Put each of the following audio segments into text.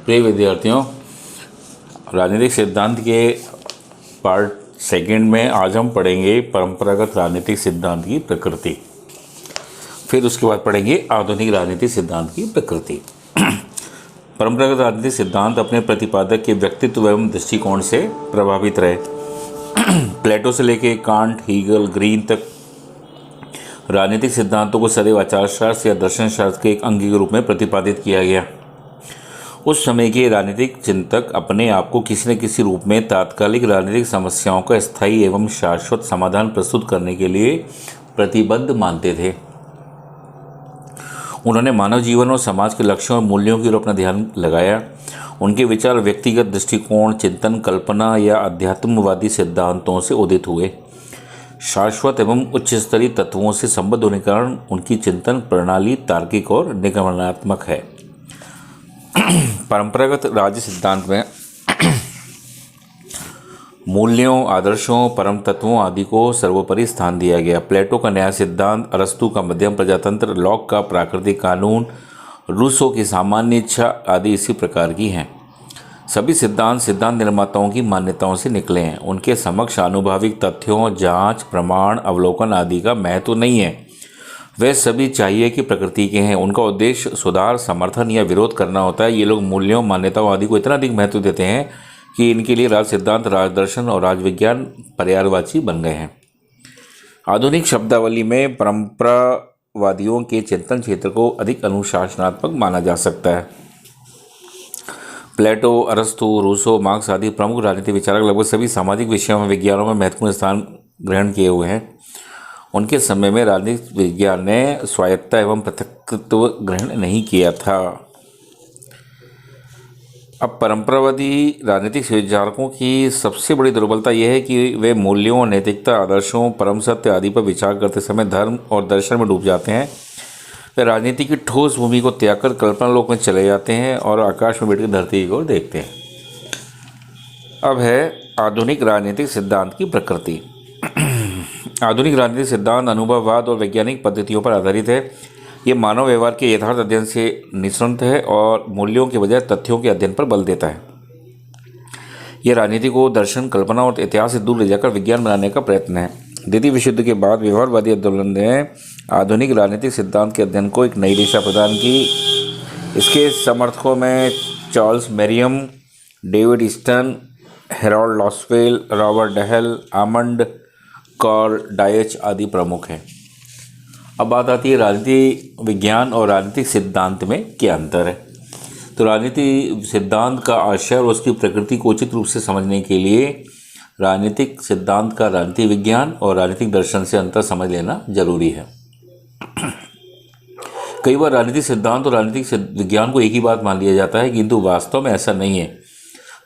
प्रिय विद्यार्थियों, राजनीतिक सिद्धांत के पार्ट सेकंड में आज हम पढ़ेंगे परंपरागत राजनीतिक सिद्धांत की प्रकृति। फिर उसके बाद पढ़ेंगे आधुनिक राजनीतिक सिद्धांत की प्रकृति। परंपरागत राजनीतिक सिद्धांत अपने प्रतिपादक के व्यक्तित्व एवं दृष्टिकोण से प्रभावित रहे। प्लेटो से लेकर कांट, हीगल, ग्रीन तक राजनीतिक सिद्धांतों को सदैव आचार शास्त्र या दर्शन शास्त्र के एक अंग के रूप में प्रतिपादित किया गया। उस समय के राजनीतिक चिंतक अपने आप को किसी न किसी रूप में तात्कालिक राजनीतिक समस्याओं का स्थायी एवं शाश्वत समाधान प्रस्तुत करने के लिए प्रतिबद्ध मानते थे। उन्होंने मानव जीवन और समाज के लक्ष्यों और मूल्यों की ओर अपना ध्यान लगाया। उनके विचार व्यक्तिगत दृष्टिकोण, चिंतन, कल्पना या अध्यात्मवादी सिद्धांतों से उदित हुए। शाश्वत एवं उच्च स्तरीय तत्वों से संबद्ध होने के कारण उनकी चिंतन प्रणाली तार्किक और निगमनात्मक है। परंपरागत राज्य सिद्धांत में मूल्यों, आदर्शों, परम तत्वों आदि को सर्वोपरि स्थान दिया गया। प्लेटो का न्याय सिद्धांत, अरस्तु का मध्यम प्रजातंत्र, लॉक का प्राकृतिक कानून, रूसो की सामान्य इच्छा आदि इसी प्रकार की हैं। सभी सिद्धांत निर्माताओं की मान्यताओं से निकले हैं। उनके समक्ष आनुभाविक तथ्यों, जांच, प्रमाण, अवलोकन आदि का महत्व नहीं है। वे सभी चाहिए कि प्रकृति के हैं। उनका उद्देश्य सुधार, समर्थन या विरोध करना होता है। ये लोग मूल्यों, मान्यताओं आदि को इतना अधिक महत्व देते हैं कि इनके लिए राज सिद्धांत, राजदर्शन और राजविज्ञान पर्यायवाची बन गए हैं। आधुनिक शब्दावली में परंपरावादियों के चिंतन क्षेत्र को अधिक अनुशासनात्मक माना जा सकता है। प्लेटो, अरस्तु, रूसो, मार्क्स आदि प्रमुख राजनीतिक विचारक लगभग सभी सामाजिक विषयों में विज्ञानों में महत्वपूर्ण स्थान ग्रहण किए हुए हैं। उनके समय में राजनीतिक विज्ञान ने स्वायत्तता एवं पृथकत्व ग्रहण नहीं किया था। अब परंपरावादी राजनीतिक विचारकों की सबसे बड़ी दुर्बलता यह है कि वे मूल्यों, नैतिकता, आदर्शों, परम सत्य आदि पर विचार करते समय धर्म और दर्शन में डूब जाते हैं। वे राजनीति की ठोस भूमि को त्याग कर कल्पना लोक में चले जाते हैं और आकाश में बैठकर धरती की ओर देखते हैं। अब है आधुनिक राजनीतिक सिद्धांत की प्रकृति। आधुनिक राजनीतिक सिद्धांत अनुभववाद और वैज्ञानिक पद्धतियों पर आधारित है। ये मानव व्यवहार के यथार्थ अध्ययन से निष्पन्न है और मूल्यों के बजाय तथ्यों के अध्ययन पर बल देता है। यह राजनीति को दर्शन, कल्पना और इतिहास से दूर ले जाकर विज्ञान बनाने का प्रयत्न है। द्वितीय विश्व युद्ध के बाद व्यवहारवादी आंदोलन ने आधुनिक राजनीतिक सिद्धांत के अध्ययन को एक नई दिशा प्रदान की। इसके समर्थकों में Charles Merriam, David Easton, Harold Lasswell, Robert Dahl, Almond Karl Deutsch आदि प्रमुख हैं। अब बात आती है राजनीति विज्ञान और राजनीतिक सिद्धांत में क्या अंतर है। तो राजनीति सिद्धांत का आशय और उसकी प्रकृति को उचित रूप से समझने के लिए राजनीतिक सिद्धांत का राजनीतिक विज्ञान और राजनीतिक दर्शन से अंतर समझ लेना जरूरी है। कई बार राजनीतिक सिद्धांत और राजनीतिक विज्ञान को एक ही बात मान लिया जाता है, किंतु वास्तव में ऐसा नहीं है।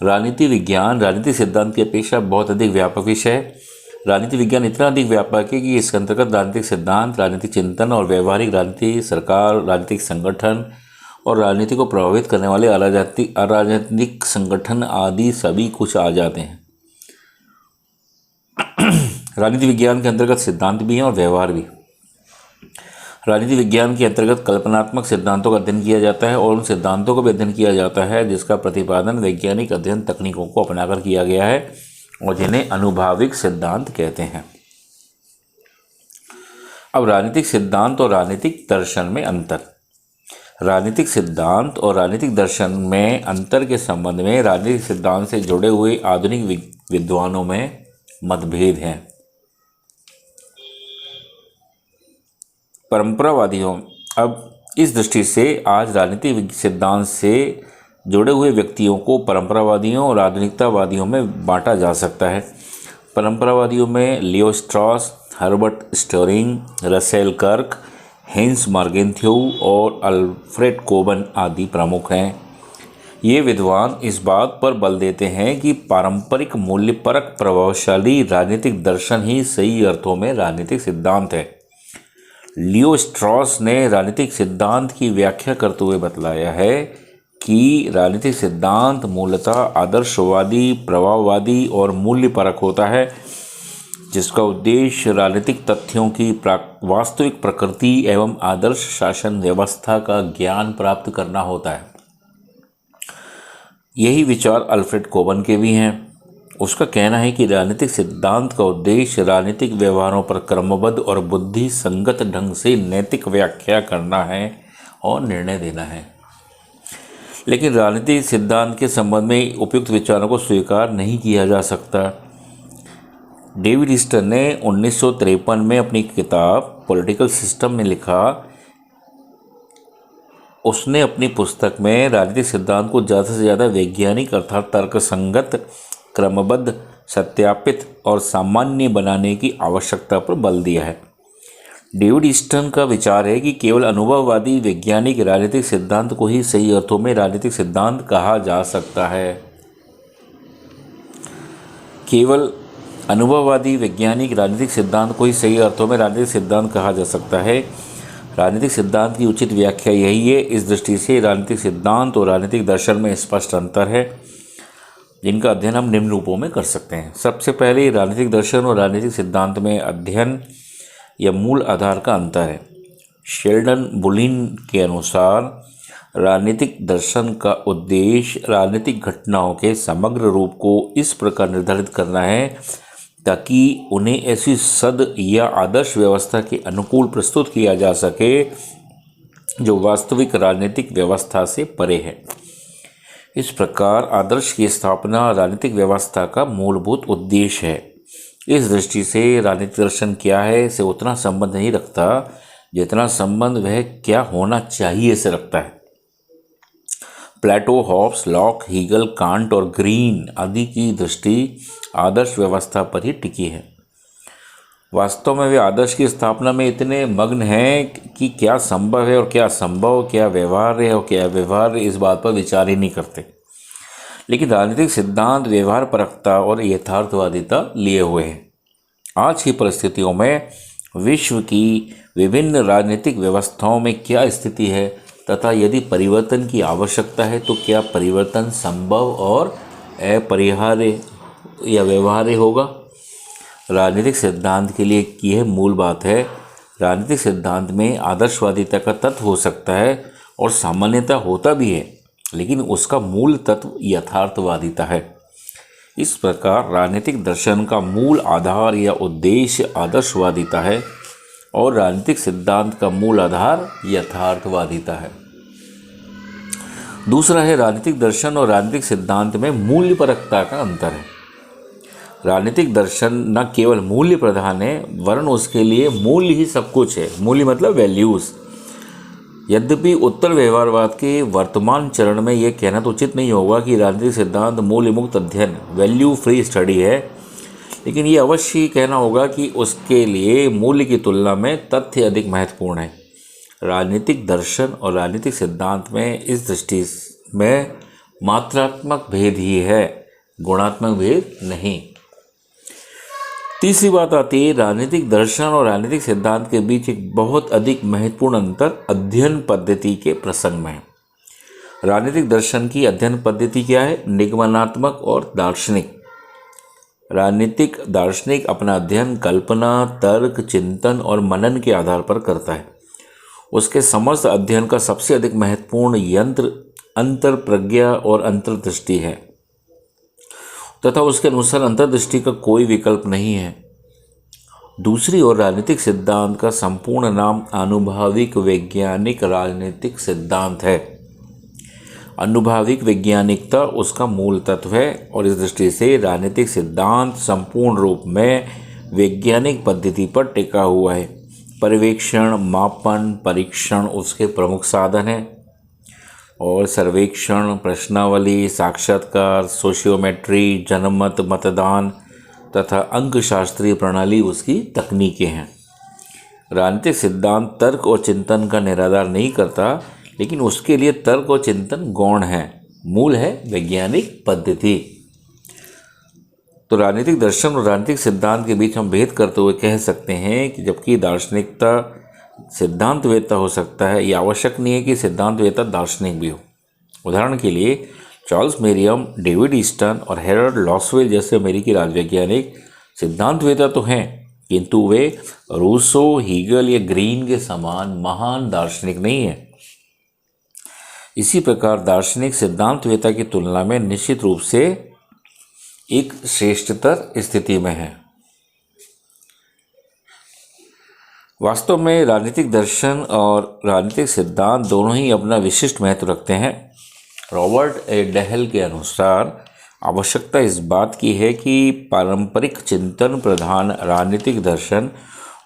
राजनीति विज्ञान राजनीतिक सिद्धांत की अपेक्षा बहुत अधिक व्यापक विषय है। राजनीति विज्ञान इतना अधिक व्यापक है कि इसके अंतर्गत राजनीतिक सिद्धांत, राजनीतिक चिंतन और व्यवहारिक राजनीति, सरकार, राजनीतिक संगठन और राजनीति को प्रभावित करने वाले अराजनीतिक संगठन आदि सभी कुछ आ जाते हैं। राजनीति विज्ञान के अंतर्गत सिद्धांत भी हैं और व्यवहार भी। राजनीति विज्ञान के अंतर्गत कल्पनात्मक सिद्धांतों का अध्ययन किया जाता है और उन सिद्धांतों का भी अध्ययन किया जाता है जिसका प्रतिपादन वैज्ञानिक अध्ययन तकनीकों को अपनाकर किया गया है और जिन्हें अनुभाविक सिद्धांत कहते हैं। अब राजनीतिक सिद्धांत और राजनीतिक दर्शन में अंतर। राजनीतिक सिद्धांत और राजनीतिक दर्शन में अंतर के संबंध में राजनीतिक सिद्धांत से जुड़े हुए आधुनिक विद्वानों में मतभेद हैं। परंपरावादियों, अब इस दृष्टि से आज राजनीतिक सिद्धांत से जुड़े हुए व्यक्तियों को परंपरावादियों और आधुनिकतावादियों में बांटा जा सकता है। परंपरावादियों में लियो स्ट्रॉस, हर्बर्ट स्टोरिंग, रसेल कर्क, हेंस मार्गेंथ्यू और अल्फ्रेड कोबन आदि प्रमुख हैं। ये विद्वान इस बात पर बल देते हैं कि पारंपरिक मूल्यपरक प्रभावशाली राजनीतिक दर्शन ही सही अर्थों में राजनीतिक सिद्धांत है। लियो स्ट्रॉस ने राजनीतिक सिद्धांत की व्याख्या करते हुए बतलाया है कि राजनीतिक सिद्धांत मूलतः आदर्शवादी, प्रभाववादी और मूल्यपरक होता है, जिसका उद्देश्य राजनीतिक तथ्यों की वास्तविक प्रकृति एवं आदर्श शासन व्यवस्था का ज्ञान प्राप्त करना होता है। यही विचार अल्फ्रेड कोबन के भी हैं। उसका कहना है कि राजनीतिक सिद्धांत का उद्देश्य राजनीतिक व्यवहारों पर क्रमबद्ध और बुद्धि संगत ढंग से नैतिक व्याख्या करना है और निर्णय देना है। लेकिन राजनीतिक सिद्धांत के संबंध में उपयुक्त विचारों को स्वीकार नहीं किया जा सकता। डेविड ईस्टर ने 1953 में अपनी किताब पॉलिटिकल सिस्टम में लिखा, उसने अपनी पुस्तक में राजनीतिक सिद्धांत को ज़्यादा से ज़्यादा वैज्ञानिक अर्थात तर्कसंगत, क्रमबद्ध, सत्यापित और सामान्य बनाने की आवश्यकता पर बल दिया है। डेविड ईस्टन का विचार है कि केवल अनुभववादी वैज्ञानिक राजनीतिक सिद्धांत को ही सही अर्थों में राजनीतिक सिद्धांत कहा जा सकता है। केवल अनुभववादी वैज्ञानिक राजनीतिक सिद्धांत को ही सही अर्थों में राजनीतिक सिद्धांत कहा जा सकता है। राजनीतिक सिद्धांत की उचित व्याख्या यही है। इस दृष्टि से राजनीतिक सिद्धांत और राजनीतिक दर्शन में स्पष्ट अंतर है, जिनका अध्ययन हम निम्न रूपों में कर सकते हैं। सबसे पहले राजनीतिक दर्शन और राजनीतिक सिद्धांत में अध्ययन या मूल आधार का अंतर है। शेल्डन बुलिन के अनुसार राजनीतिक दर्शन का उद्देश्य राजनीतिक घटनाओं के समग्र रूप को इस प्रकार निर्धारित करना है ताकि उन्हें ऐसी सद या आदर्श व्यवस्था के अनुकूल प्रस्तुत किया जा सके जो वास्तविक राजनीतिक व्यवस्था से परे है। इस प्रकार आदर्श की स्थापना राजनीतिक व्यवस्था का मूलभूत उद्देश्य है। इस दृष्टि से राजनीतिक दर्शन क्या है से उतना संबंध नहीं रखता जितना संबंध वह क्या होना चाहिए से रखता है। प्लेटो, हॉब्स, लॉक, हीगल, कांट और ग्रीन आदि की दृष्टि आदर्श व्यवस्था पर ही टिकी है। वास्तव में वे आदर्श की स्थापना में इतने मग्न हैं कि क्या संभव है और क्या असंभव, क्या व्यवहार्य है और क्या व्यवहार्य, इस बात पर विचार ही नहीं करते। लेकिन राजनीतिक सिद्धांत व्यवहार परखता और यथार्थवादिता लिए हुए हैं। आज की परिस्थितियों में विश्व की विभिन्न राजनीतिक व्यवस्थाओं में क्या स्थिति है तथा यदि परिवर्तन की आवश्यकता है तो क्या परिवर्तन संभव और अपरिहार्य या व्यवहार्य होगा। राजनीतिक सिद्धांत के लिए यह मूल बात है। राजनीतिक सिद्धांत में आदर्शवादिता का तत्व हो सकता है और सामान्यता होता भी है, लेकिन उसका मूल तत्व यथार्थवादिता है। इस प्रकार राजनीतिक दर्शन का मूल आधार या उद्देश्य आदर्शवादिता है और राजनीतिक सिद्धांत का मूल आधार यथार्थवादिता है। दूसरा है राजनीतिक दर्शन और राजनीतिक सिद्धांत में मूल्यपरकता का अंतर है। राजनीतिक दर्शन न केवल मूल्य प्रधान है वरन उसके लिए मूल्य ही सब कुछ है। मूल्य मतलब वैल्यूज़। यद्यपि उत्तर व्यवहारवाद के वर्तमान चरण में यह कहना तो उचित नहीं होगा कि राजनीतिक सिद्धांत मूल्य मुक्त अध्ययन वैल्यू फ्री स्टडी है, लेकिन ये अवश्य कहना होगा कि उसके लिए मूल्य की तुलना में तथ्य अधिक महत्वपूर्ण है। राजनीतिक दर्शन और राजनीतिक सिद्धांत में इस दृष्टि में मात्रात्मक भेद ही है, गुणात्मक भेद नहीं। तीसरी बात आती है राजनीतिक दर्शन और राजनीतिक सिद्धांत के बीच एक बहुत अधिक महत्वपूर्ण अंतर अध्ययन पद्धति के प्रसंग में है। राजनीतिक दर्शन की अध्ययन पद्धति क्या है? निगमनात्मक और दार्शनिक। राजनीतिक दार्शनिक अपना अध्ययन कल्पना, तर्क, चिंतन और मनन के आधार पर करता है। उसके समस्त अध्ययन का सबसे अधिक महत्वपूर्ण यंत्र अंतर्प्रज्ञा और अंतर्दृष्टि है तथा उसके अनुसार अंतर्दृष्टि का कोई विकल्प नहीं है। दूसरी ओर राजनीतिक सिद्धांत का संपूर्ण नाम आनुभविक वैज्ञानिक राजनीतिक सिद्धांत है। आनुभविक वैज्ञानिकता उसका मूल तत्व है और इस दृष्टि से राजनीतिक सिद्धांत संपूर्ण रूप में वैज्ञानिक पद्धति पर टिका हुआ है। पर्यवेक्षण, मापन, परीक्षण उसके प्रमुख साधन हैं और सर्वेक्षण, प्रश्नावली, साक्षात्कार, सोशियोमेट्री, जनमत, मतदान तथा अंकशास्त्रीय प्रणाली उसकी तकनीकें हैं। राजनीतिक सिद्धांत तर्क और चिंतन का निराधार नहीं करता, लेकिन उसके लिए तर्क और चिंतन गौण है, मूल है वैज्ञानिक पद्धति। तो राजनीतिक दर्शन और राजनीतिक सिद्धांत के बीच हम भेद करते हुए कह सकते हैं कि जबकि दार्शनिकता सिद्धांतवेत्ता हो सकता है, यह आवश्यक नहीं है कि सिद्धांतवेत्ता दार्शनिक भी हो। उदाहरण के लिए चार्ल्स मेरियम, डेविड ईस्टन और हेरल्ड लॉसवेल जैसे अमेरिकी राजवैज्ञानिक सिद्धांतवेत्ता तो हैं, किंतु वे रूसो, हीगल या ग्रीन के समान महान दार्शनिक नहीं हैं। इसी प्रकार दार्शनिक सिद्धांतवेत्ता की तुलना में निश्चित रूप से एक श्रेष्ठतर स्थिति में है। वास्तव में राजनीतिक दर्शन और राजनीतिक सिद्धांत दोनों ही अपना विशिष्ट महत्व रखते हैं। रॉबर्ट ए डहल के अनुसार आवश्यकता इस बात की है कि पारंपरिक चिंतन प्रधान राजनीतिक दर्शन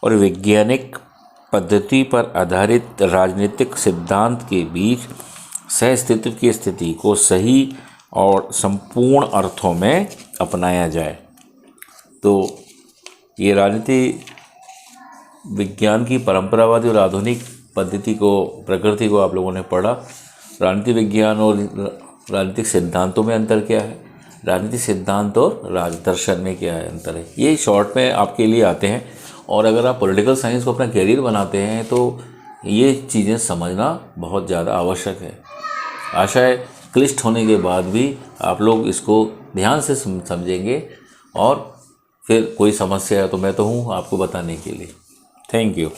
और वैज्ञानिक पद्धति पर आधारित राजनीतिक सिद्धांत के बीच सहअस्तित्व की स्थिति को सही और संपूर्ण अर्थों में अपनाया जाए। तो ये राजनीति विज्ञान की परंपरावादी और आधुनिक पद्धति को, प्रकृति को आप लोगों ने पढ़ा। राजनीति विज्ञान और राजनीतिक सिद्धांतों में अंतर क्या है, राजनीतिक सिद्धांत और राजदर्शन में क्या है अंतर है, ये शॉर्ट में आपके लिए आते हैं। और अगर आप पॉलिटिकल साइंस को अपना कैरियर बनाते हैं तो ये चीज़ें समझना बहुत ज़्यादा आवश्यक है। आशा है क्लिष्ट होने के बाद भी आप लोग इसको ध्यान से समझेंगे, और फिर कोई समस्या है तो मैं तो हूँ आपको बताने के लिए। Thank you.